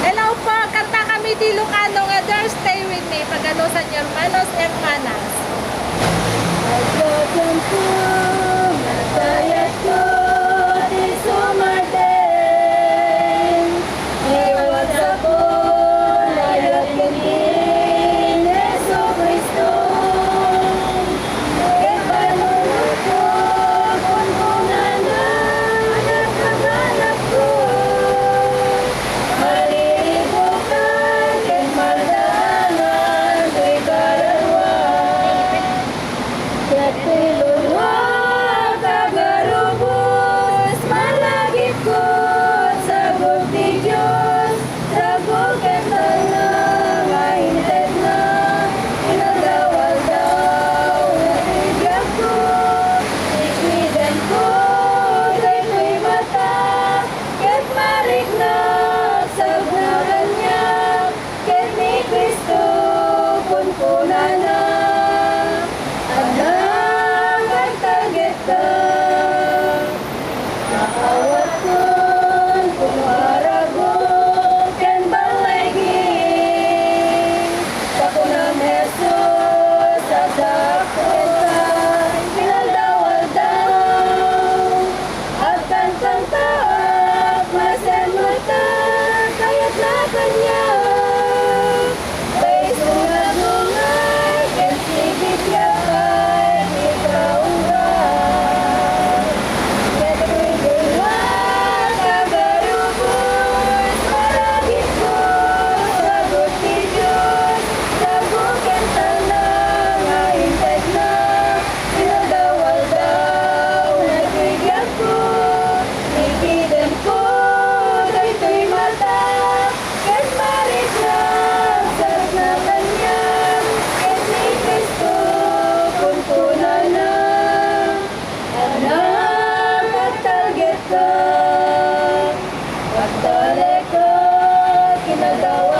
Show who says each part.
Speaker 1: Hello po, kanta kami di Lucano nga there, stay with me. Paganusan niyo, hermanos, hermanas.
Speaker 2: Ayokong ko, natayat ko, di sumarten. Iwag sa ko, layot kitin, Yeso Cristo. Kaya panunod ko, kung kunan na, nagkaganap ko. Malilibukan, kay maldanan, kay kalalwan. Katulunwa, kagarubos, malagip ko, sagot ni Diyos, sagot kental na, mainted na, inagawal daw, natigang ko, ikwidan ko, daytoy mata, ket marignak, sabnagan niya, ket ni Kristo, punpunan na. Anak, magtarget ka. Nakawat kun, kung haragot, ken balaygin. Kakunam Jesus, sadak kita, pinaldawal daw. At kantang-taak, masen mata, kayat na kanya. Kay sungat-sungat, ken sigit yakay, di kaunggan. Ket tuloy-tuloy, kagarubos, maragit ko, sagot ni Diyos, sagot kental na, mainteg na, pinagawal daw, nagbigyag ko, ikidan ko, daytoy mata, ket marit lang, sarap na kanya, ket ni Kristo, punpunan na. Anak, magtarget ka, pagdalik ka, kinagawa